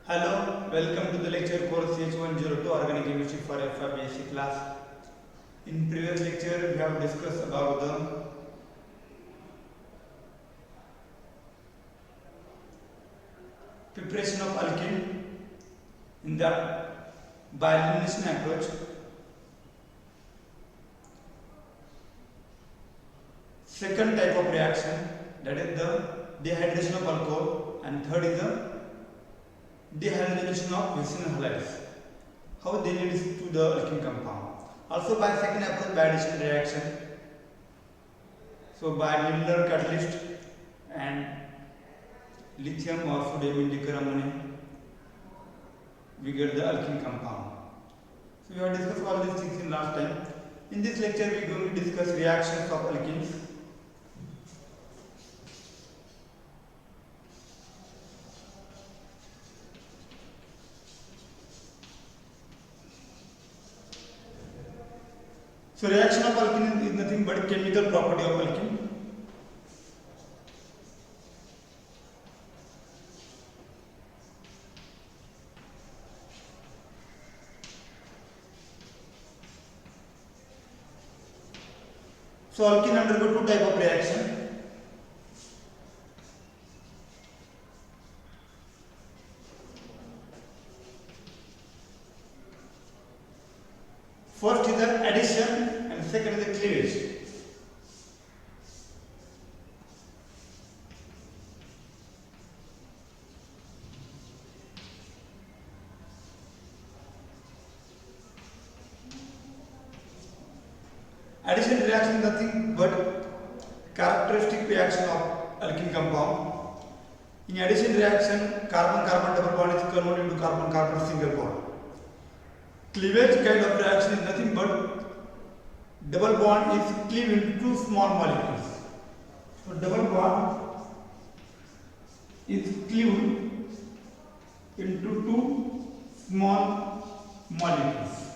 Hello, welcome to the lecture course H102 Organic Chemistry for FIBSc class. In previous lecture, we have discussed about the preparation of alkene in the bioelimination approach. Second type of reaction, that is the dehydration of alcohol, and third is the dehydrogenation of vicinal halides. How they lead to the alkene compound. Also by second approach, by addition reaction. So by Lindlar catalyst and lithium or sodium indicaramine, we get the alkene compound. So we have discussed all these things in last time. In this lecture, we are going to discuss reactions of alkenes. So reaction of alkene is nothing but chemical property of alkene. So alkene undergo two type of reaction. First is the addition and second is the cleavage. Addition reaction is nothing but characteristic reaction of alkene compound. In addition reaction, carbon-carbon double bond is converted into carbon-carbon single bond. Cleavage kind of reaction is nothing but double bond is cleaved into two small molecules. So double bond is cleaved into two small molecules.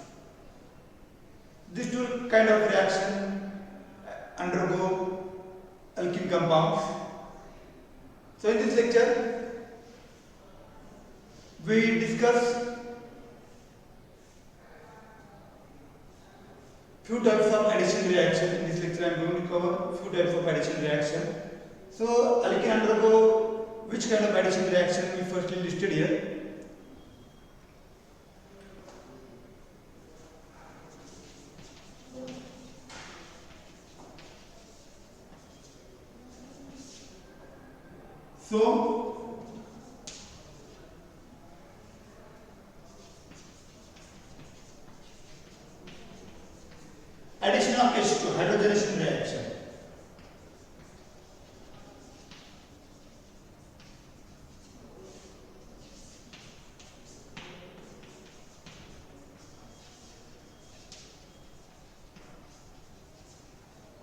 These two kind of reaction undergo alkene compounds. So in this lecture, we discuss few types of addition reaction. In this lecture, I am going to cover few types of addition reaction. So alkene undergo which kind of addition reaction we firstly listed here. So addition of H2, hydrogenation reaction.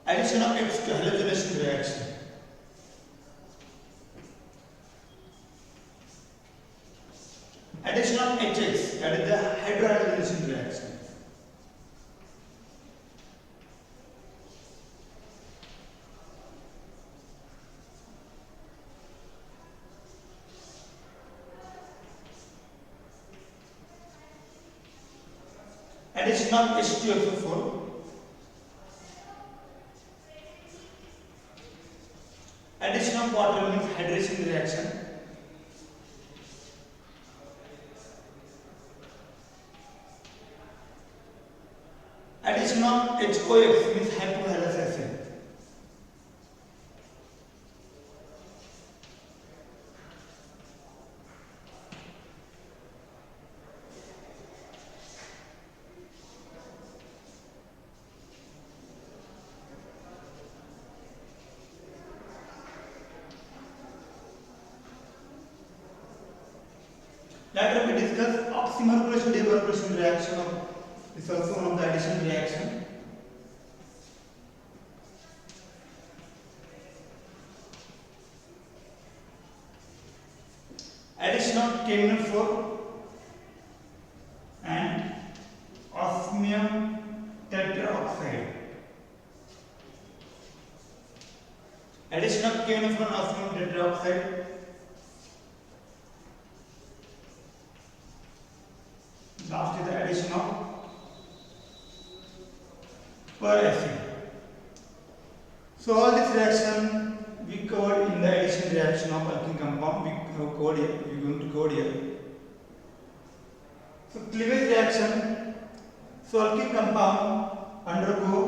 Addition of H2, halogenation reaction. Addition of HX, that is the hydrohalogenation reaction. Addition of H2SO4. Addition of water means hydration reaction. Addition of HOX means hypohalous acid. Later we discuss oxymercuration demercuration reaction. Is also one of the addition reaction. Addition of KNO4 and osmium tetraoxide. Addition of KNO4 and osmium tetraoxide Last is the addition of peracid. So all this reaction we covered in the addition reaction of alkene compound. We have covered here. We are going to cover here. So cleavage reaction. So alkene compound undergo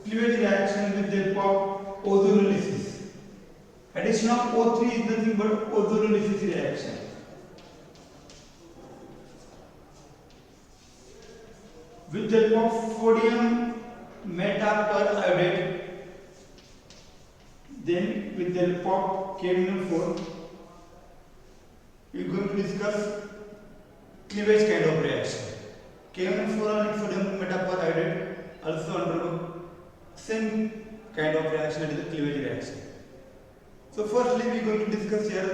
cleavage reaction with the help of ozonolysis. Addition of O3 is nothing but ozonolysis reaction. With the help of sodium metaperiodate, then with the help of KMnO4, we are going to discuss cleavage kind of reaction. KMnO4 and sodium metaperiodate also undergo same kind of reaction, that is the cleavage reaction. So firstly we are going to discuss here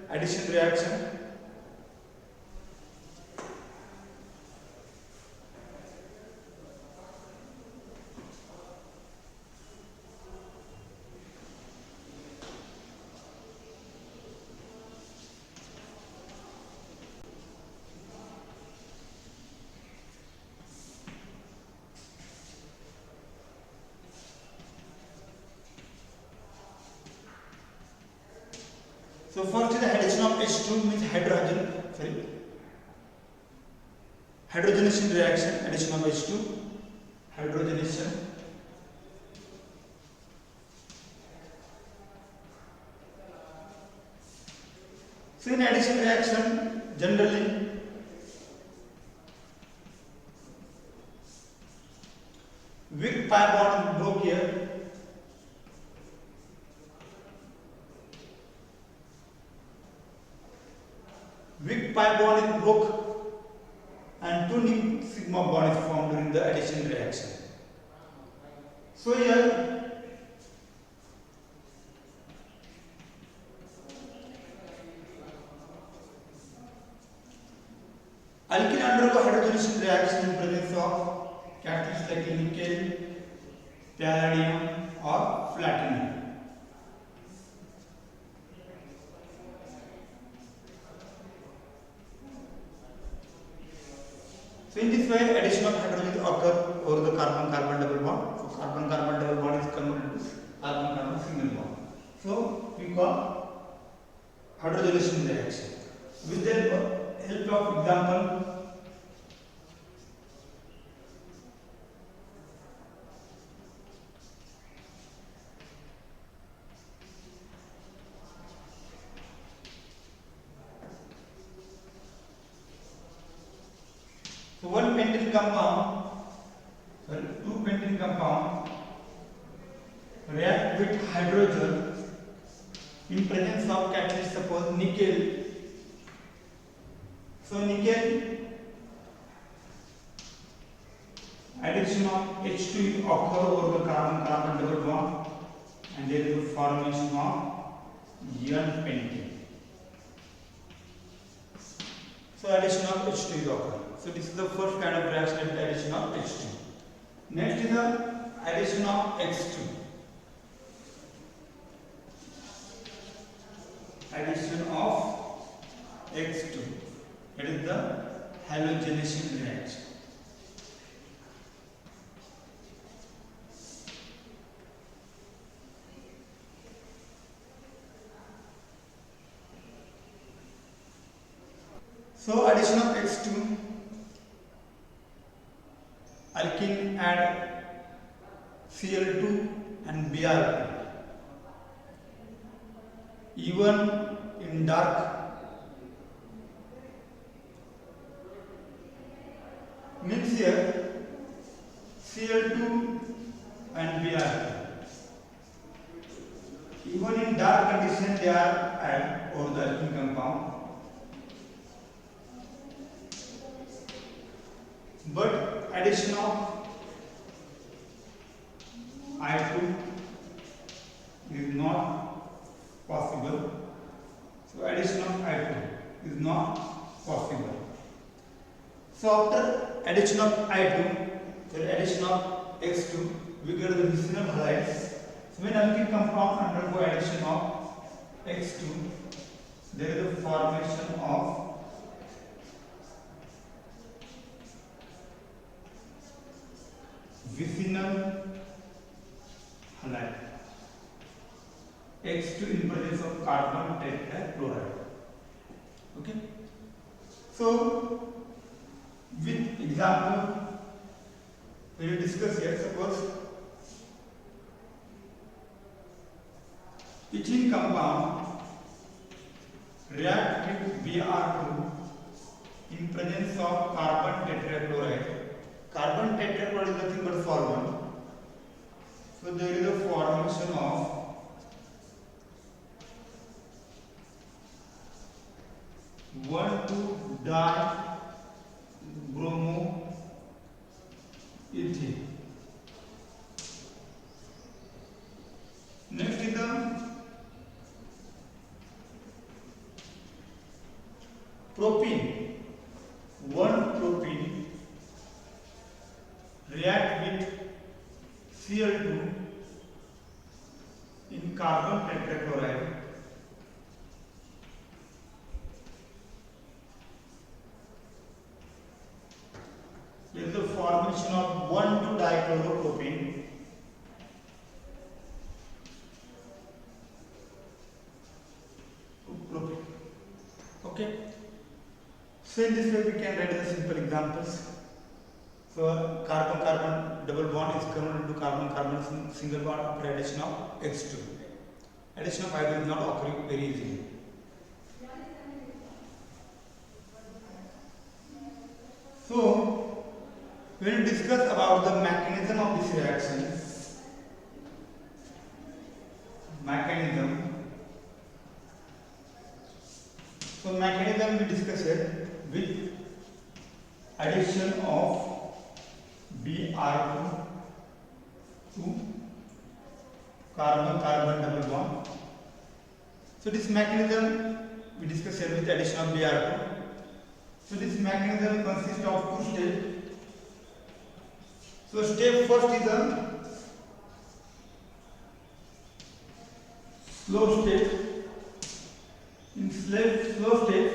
addition reaction. So first is the addition of H2 means hydrogenation reaction, addition of H2, hydrogenation. So in addition reaction, generally weak pi bond broke here. Weak pi bond is broke and two new sigma bond is formed during the addition reaction. So here alkene undergo hydrogenation reaction in presence of catalysts like nickel, palladium or platinum. So in this way, addition of hydrogen occur over the carbon-carbon double bond. So carbon-carbon double bond is converted to carbon-carbon single bond. So we call hydrogenation reaction. With the help of example, so one pentene compound, two pentene compound react with hydrogen in presence of catalyst, suppose nickel. So nickel, addition of H2 occur over the carbon-carbon double bond and there is a formation of N-pentene. So addition of H2 is occur. So this is the first kind of reaction, that is addition of H2. Next is the addition of X2. Addition of X2. That is the halogenation reaction. So addition of X2, alkene add Cl2 and Br2. Even in dark means here Cl2 and Br2. Even in dark condition they are added over the alkene compound. But addition of I2 is not possible. So addition of I2 is not possible. So after addition of I2, the addition of X2, we get the vicinal halides. So when alkene compound undergo addition of X2, there is a formation of So with example we will discuss here. Suppose ethene compound react with Br2 in presence of carbon tetrachloride. Carbon tetrachloride is nothing but solvent. So there is a formation of one two dibromoethane. Next is the propene. One propene react with Cl2 in carbon tetrachloride. There is the formation of 1,2-dichloropropene. Okay. So in this way we can write the simple examples. So carbon-carbon double bond is converted into carbon-carbon single bond after addition of H2. Addition of hydrogen is not occurring very easily. So we will discuss about the mechanism of this reaction. So mechanism we discuss here with addition of Br2 to carbon-carbon double bond. So this mechanism we discuss here with addition of Br2. So this mechanism consists of two steps. So step first is a slow step. In slow step,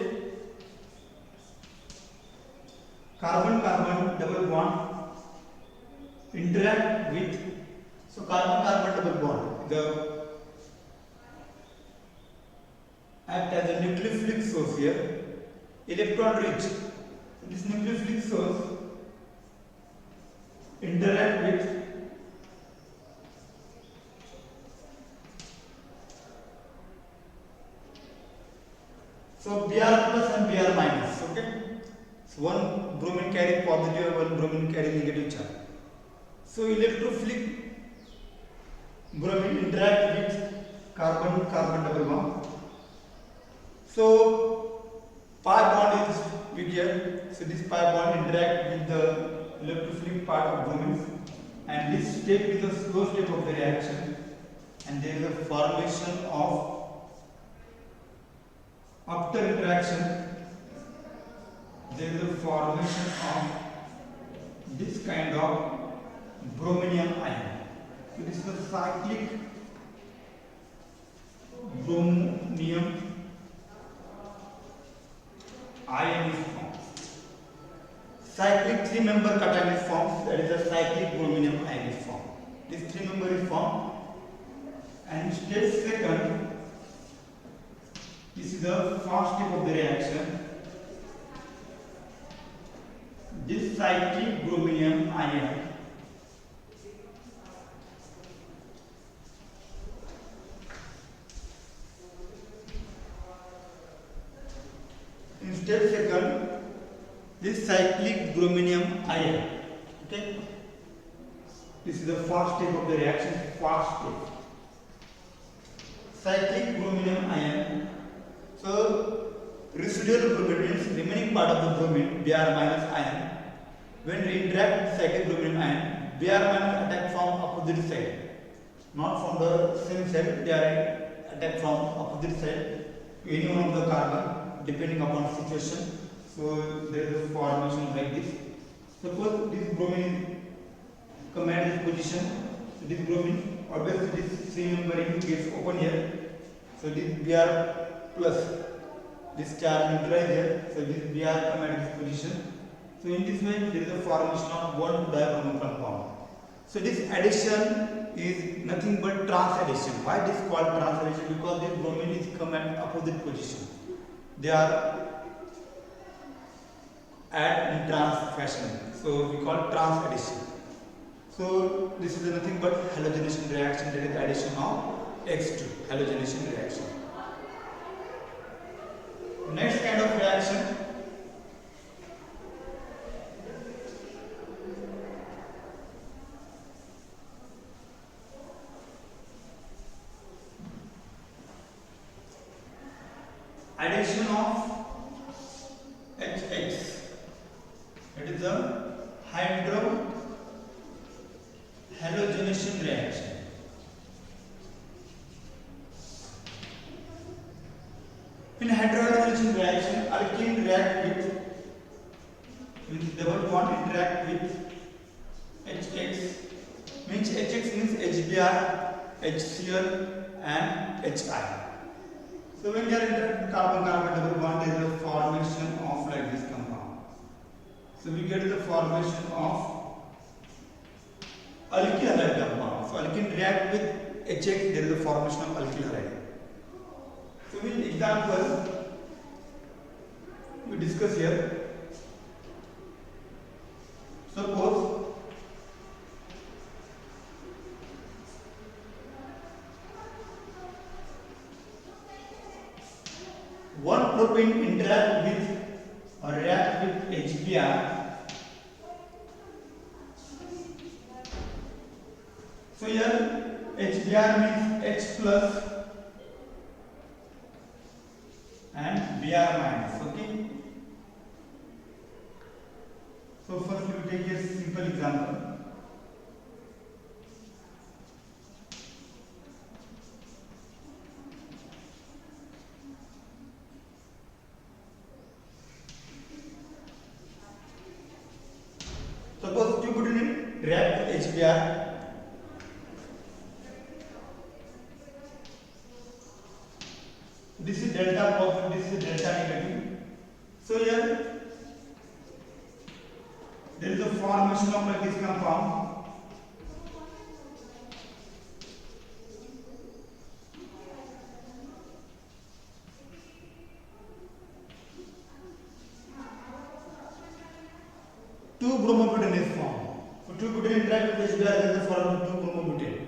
carbon-carbon double bond interact with, so carbon-carbon double bond act as a nucleophilic source here, electron rich. So this nucleophilic source interact with so Br plus and Br minus. Okay, so one bromine carrying positive and one bromine carrying negative charge. So electrophilic bromine interact with carbon-carbon double bond. So pi bond is big here. So this pi bond interact with the electrophilic part of bromine, and this step is the slow step of the reaction, and there is a formation of, after interaction, there is a formation of this kind of brominium ion. So this is the cyclic brominium ion is formed. Cyclic 3-member cation is formed, that is a cyclic brominium ion is formed. This 3-member is formed, and step second, this is the first step of the reaction. This cyclic brominium ion in step second, this cyclic brominium ion, okay, this is the first step of the reaction, first step, cyclic brominium ion. So residual bromine means remaining part of the bromine, Br minus ion, when we interact with cyclic brominium ion, Br minus attack from opposite side, not from the same side, they are attack from opposite side to any one of the carbon depending upon situation. So there is a formation like this. Suppose this bromine come at this position, so this bromine, obviously this 3-member ring gets open here, so this Br plus this charge neutralize here, so this Br come at this position. So in this way there is a formation of 1,2-dibromo compound. So this addition is nothing but trans addition. Why this is called trans addition? Because this bromine is come at opposite position. They are add in trans fashion. So we call trans addition. So this is nothing but halogenation reaction, that is addition of X2, halogenation reaction. Next kind of reaction, addition of HX, it is a halogenation reaction. In halogenation reaction, alkene react with double bond interact with HX, means HX means HBr, HCl and HI. So when they are interacting carbon-carbon double bond, there is a formation of like this compound. So we get the formation of alkyl halide compound. So alkene react with HX, there is a formation of alkyl halide. So in example we discuss here. Suppose one propane interact with or react with HBr. So here HBr means H plus and Br minus. Okay. So first we will take a simple example. Suppose two butane react with HBr. This is delta positive, this is delta negative. So here there is a formation of like this compound. Two bromobutane is formed. So two butane interact with HBr, there is a formation of two bromobutane.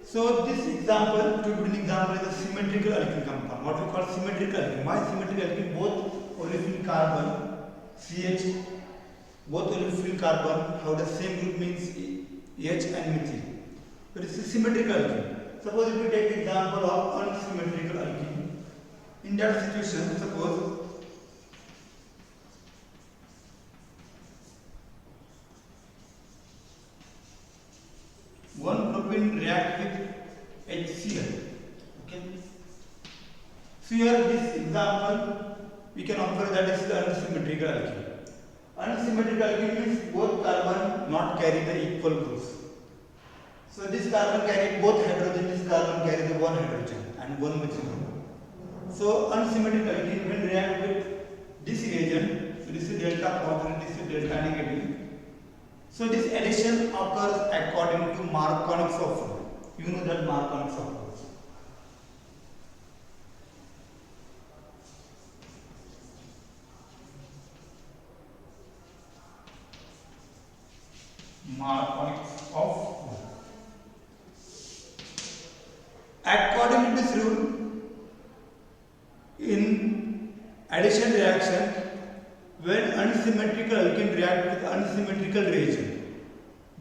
So this example, two butane example is a symmetrical alkene compound. What we call symmetrical alkene. Why symmetrical alkene? Both olefin carbon, CH, both olefin carbon have the same group, means H and methyl. So this is symmetrical alkene. Suppose if we take the example of unsymmetrical alkene. In that situation, suppose one propane react with HCl. Okay. So here this example we can observe that this is unsymmetrical alkene. Unsymmetrical alkene means both carbon not carry the equal groups. So this carbon carry both hydrogen, this carbon carry the one hydrogen and one methyl group. So unsymmetrical alkene when react with this reagent, so this is delta positive, this is delta negative. So this addition occurs according to Markovnik's formula. You know that Markovnik's formula. Markovnik's formula. According to this rule, in addition reaction, when unsymmetrical alkene react with unsymmetrical reagent,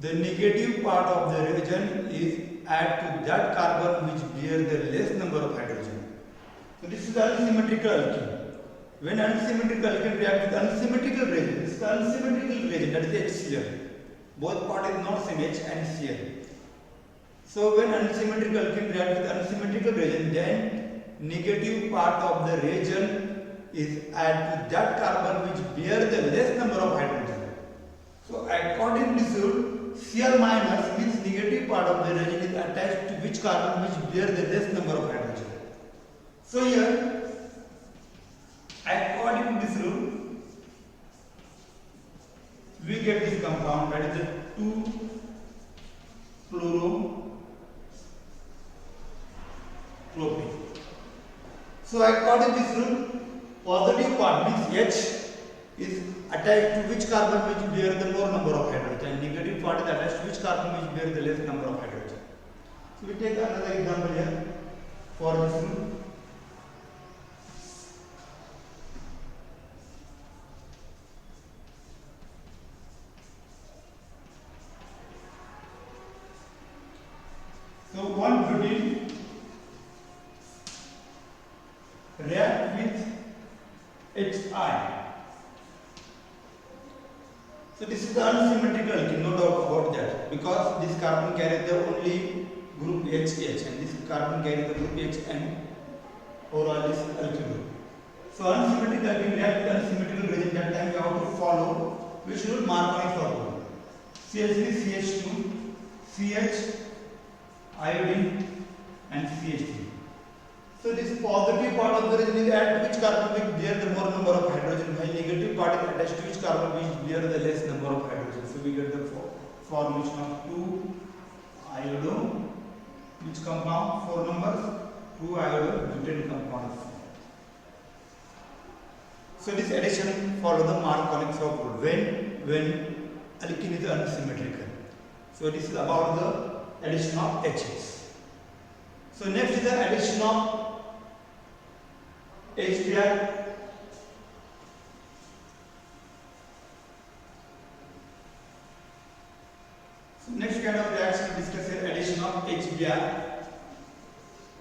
the negative part of the reagent is add to that carbon which bear the less number of hydrogen. So this is the unsymmetrical alkene. When unsymmetrical alkene react with unsymmetrical reagent, this is the unsymmetrical reagent, that is HCl. Both part is not same, H and Cl. So when unsymmetrical alkene react with unsymmetrical reagent, then negative part of the reagent is add to that carbon which bear the less number of hydrogen. So according to this rule, Cl minus means negative part of the reagent is attached to which carbon which bear the less number of hydrogen. So here, according to this rule, we get this compound, that is the 2-fluoropropane. So according to this rule, positive part means H is attached to which carbon which bear the more number of hydrogen, and negative part is attached to which carbon which bear the less number of hydrogen. So we take another example here for this rule. So one butene react with HI. So this is the unsymmetrical alkene, no doubt about that, because this carbon carries the only group HH and this carbon carries the group HN overall this alkyl group. So unsymmetrical alkene react with unsymmetrical reagent, that time we have to follow which rule? Marconi formula. CH3, CH2, CH, iodine and CH3. So this positive part of the reagent is at which carbon which bear the more number of hydrogen, while negative part is attached to which carbon which bear the less number of hydrogen. So we get the formation of 2 iodo, which compound 4 numbers, 2 iodo butane compound. So this addition follow the Marconi rule when alkene is unsymmetrical. So this is about the addition of H's. So next is the addition of HBr. So next kind of reaction we discuss here, addition of HBr.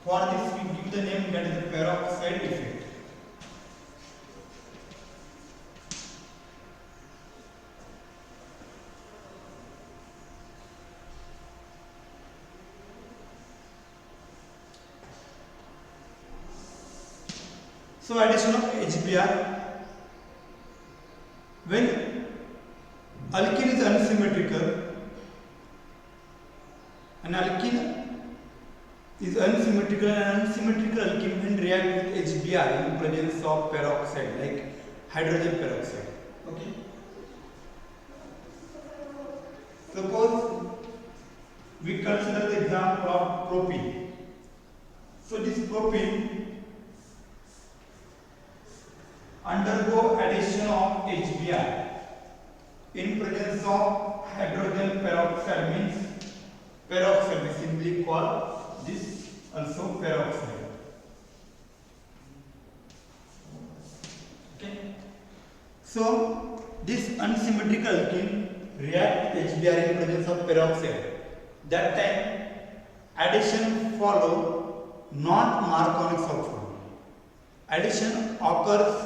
For this we give the name that is the peroxide effect. So addition of HBr, when alkene is unsymmetrical, and alkene is unsymmetrical and unsymmetrical alkene when react with HBr in presence of peroxide, like hydrogen peroxide. Okay. Suppose we consider the example of propene. So this propene undergo addition of HBr in presence of hydrogen peroxide, means peroxide, we simply call this also peroxide. Okay. So this unsymmetrical alkene react with HBr in presence of peroxide. That time addition follow not Marconi substitution. Addition occurs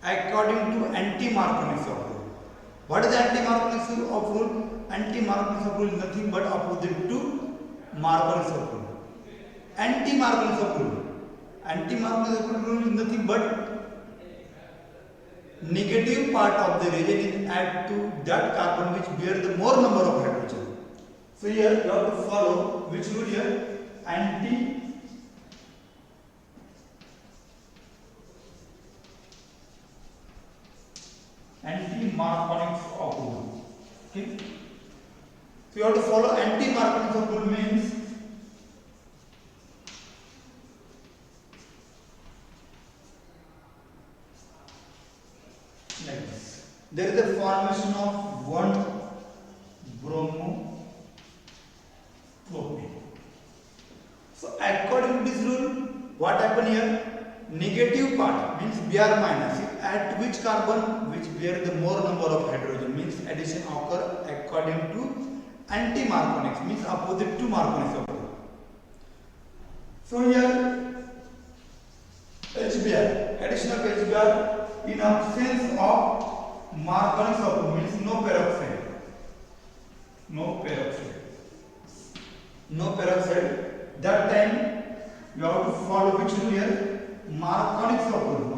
according to anti-Marconi rule. What is anti-Marconi rule? Anti-Marconi rule is nothing but opposite to Marconi rule. Anti-Marconi rule. Anti-Marconi rule is nothing but negative part of the reagent is add to that carbon which bear the more number of hydrogen. So here you have to follow which rule here? Anti-Marconi rule. Okay. So you have to follow anti-Marconi rule means like this. There is a formation of 1 bromopropane. So according to this rule, what happen here? Negative part means Br minus, at which carbon which bear the more number of hydrogen, means addition occur according to anti-Marconi, means opposite to Marconi. So here HBr, addition of HBr in absence of Marconi means no peroxide. No peroxide. That time you have to follow which rule here? Marconi rule.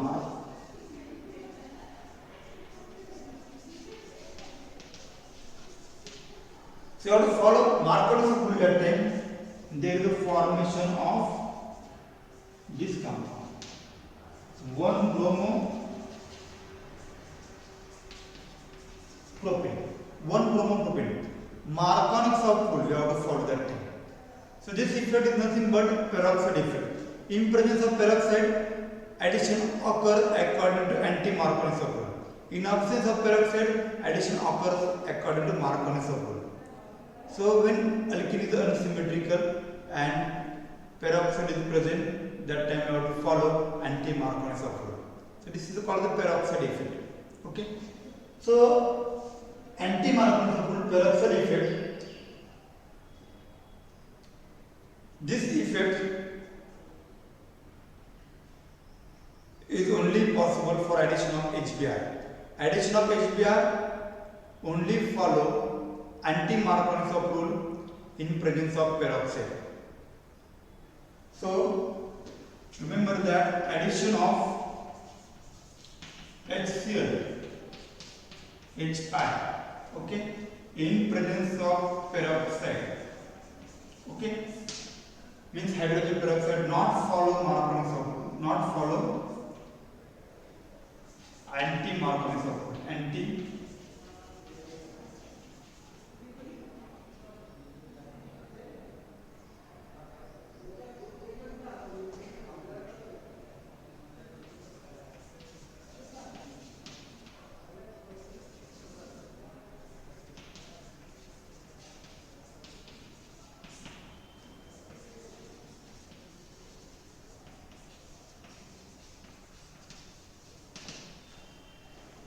So you have to follow Marconi rule that time. There is a formation of this compound. 1 bromopropane. Marconi rule, you have to follow that thing. So this effect is nothing but peroxide effect. In presence of peroxide, addition occur according to anti-Marconi rule. In absence of peroxide, addition occurs according to Marconi's rule. So when alkene is unsymmetrical and peroxide is present, that time we have to follow anti-Marconi's rule. So this is called the peroxide effect. Okay. So anti-Marconi's rule, peroxide effect. This effect is only possible for addition of HBr. Addition of HBr only follow anti-Marconi's rule in presence of peroxide. So remember that addition of HCl, HI, okay, in presence of peroxide, okay, means hydrogen peroxide not follow Marconi's rule, not follow anti-Marconi's rule, anti.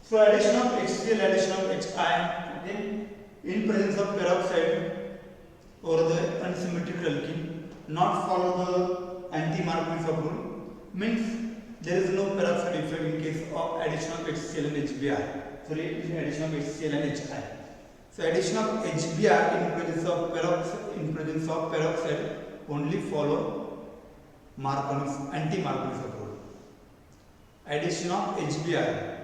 So addition of HCl, addition of HI, okay, in presence of peroxide or the unsymmetrical alkene, not follow the anti-Marconi's rule, means there is no peroxide effect in case of addition of HCl and HBr. Sorry, addition of HCl and HI. So addition of HBr in presence of peroxide only follow anti-Marconi's rule. Addition of HBr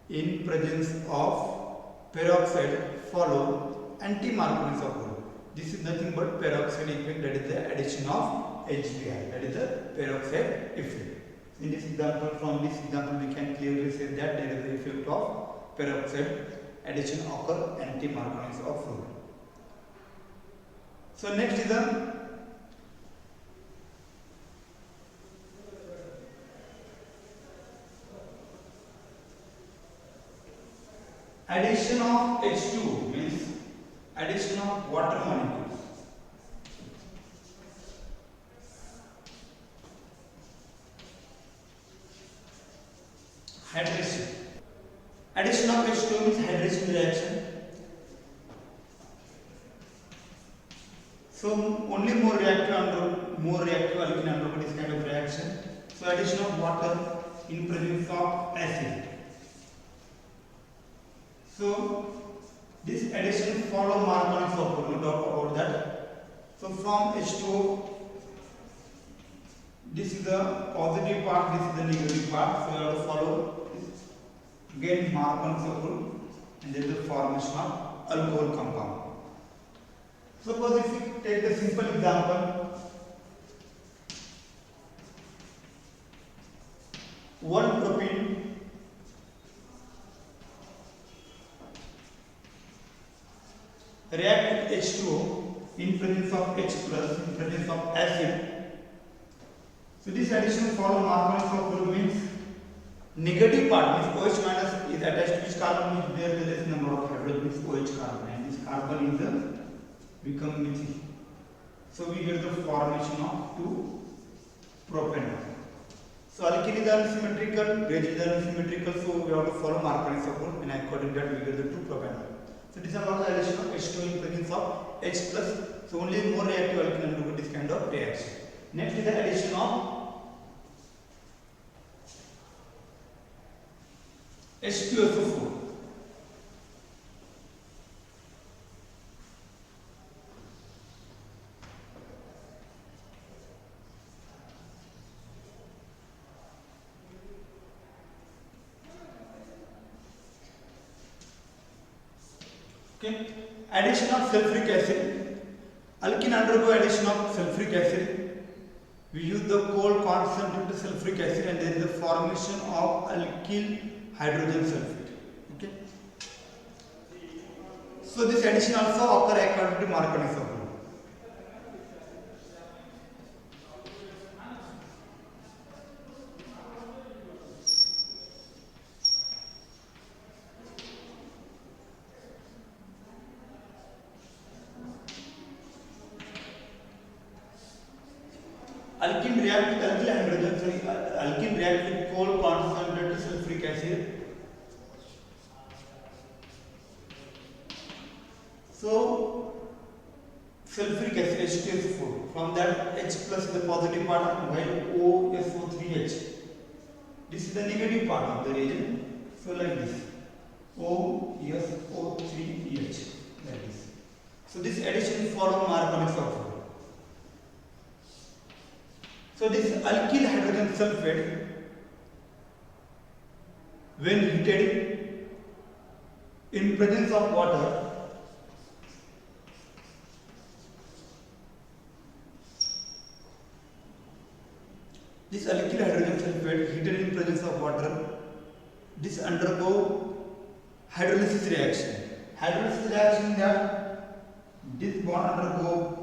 in presence of peroxide follow anti-Marconi's rule. This is nothing but peroxide effect, that is the addition of HBr, that is the peroxide effect. In this example, from this example we can clearly say that there is the effect of peroxide addition occur anti-Marconi's rule. So next is the addition of H2, means addition of water molecules. Hydration. Addition of H2 means hydration reaction. So only more reactive alkene undergo this kind of reaction. So addition of water in presence of acid. So this addition follow Marconi's rule, no doubt about that. So from H2O, this is the positive part, this is the negative part. So you have to follow this. Again Marconi's rule, and there is the formation of alcohol compound. Suppose if we take a simple example, 1-propene react with H2O in presence of H plus, in presence of acid. So this addition follow Marconi's rule, means negative part means OH minus is attached to which carbon, means there the less number of hydrogen means OH carbon, and this carbon is the become methyl. So we get the formation of 2 propanol. So alkene is unsymmetrical, reagent is unsymmetrical, so we have to follow Marconi's rule, and according to that we get the 2 propanol. So this is about the addition of H2 in presence of H plus. So only more reactive alkene undergo this kind of reaction. Next is the addition of H2SO4. Okay. Addition of sulfuric acid. Alkene undergo addition of sulfuric acid. We use the cold concentrated sulfuric acid, and there is the formation of alkyl hydrogen sulfate. Okay. So this addition also occur according to Marconi's rule. alkene react with alkyl hydrogen, alkene react with coal concentrated sulfuric acid. So sulfuric acid H2SO4, from that H plus is the positive part while OSO3H, this is the negative part of the reagent. So like this, OSO3H, like this. So this addition follows Marconi's sulfur. So this alkyl hydrogen sulfate, when heated in presence of water, this alkyl hydrogen sulfate heated in presence of water, this undergo hydrolysis reaction. Hydrolysis reaction that this bond undergo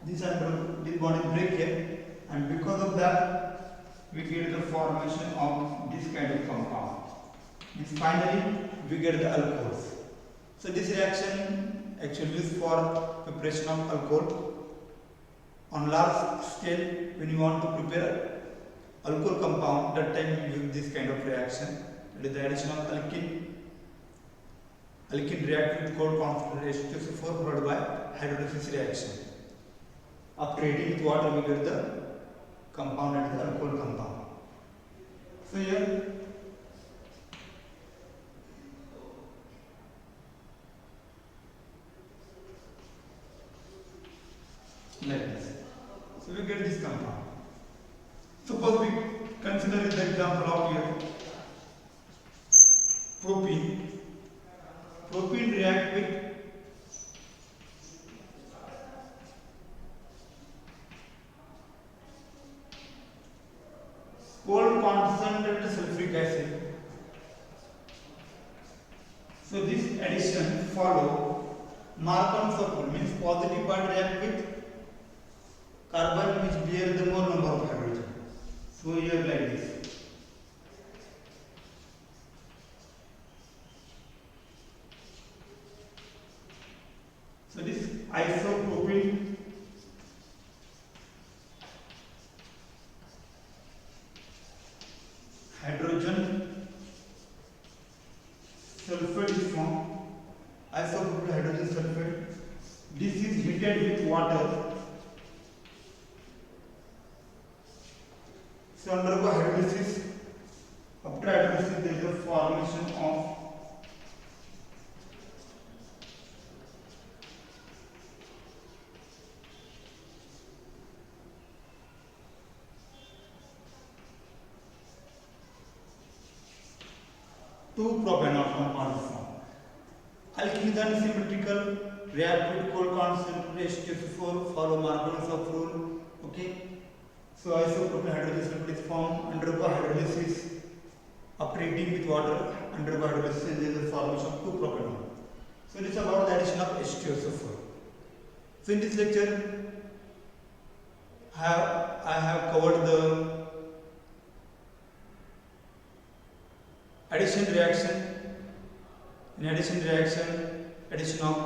this bond is breakage, and because of that we get the formation of this kind of compound. This finally we get the alcohols. So this reaction actually used for preparation of alcohol. On large scale, when you want to prepare alcohol compound, that time you use this kind of reaction. That is the addition of alkene react with coal concentrated H2SO4 followed by hydrolysis reaction. After heating with water, we get the compound and the alcohol compound. So here like this. So we get this compound. Suppose we consider the example of here propene. Propene react with coal concentrated sulfuric acid. So this addition follow Marconi sulfur, means positive part react with carbon which bear the more number of hydrogen. So here like this. So this isopropyl hydrogen sulfate is formed. Isopropyl hydrogen sulfate. This is heated with water. So undergo hydrolysis. After hydrolysis, there is a formation of two propanol compounds formed. Alkenes are symmetrical, react with coal concentrated H2SO4, follow Marconi's rule. Okay. So isopropyl hydrogen sulfate is formed, undergo hydrolysis. After heating with water, undergo hydrolysis, and there is a formation of 2-propanol. So this is about the addition of H2SO4. So in this lecture, I have covered the addition reaction. In addition reaction, addition of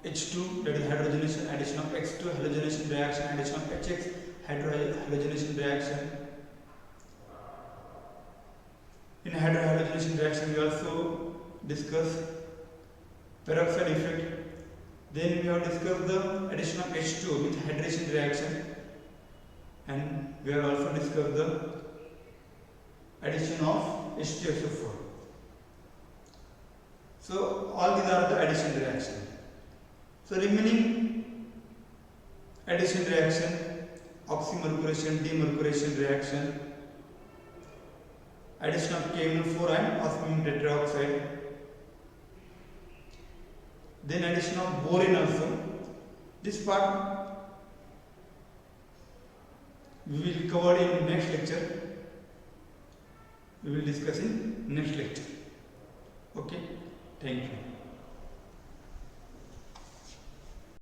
H2, that is hydrogenation, addition of X2, halogenation reaction, addition of HX, halogenation reaction. In halogenation reaction, we also discuss peroxide effect. Then we have discussed the addition of H2 with hydration reaction, and we have also discussed the addition of H2SO4. So all these are the addition reaction. So remaining addition reaction, oxymercuration, demercuration reaction, addition of KMnO4 and osmium tetroxide, then addition of boron also. This part we will cover in next lecture. We will discuss in next lecture. Okay, thank you.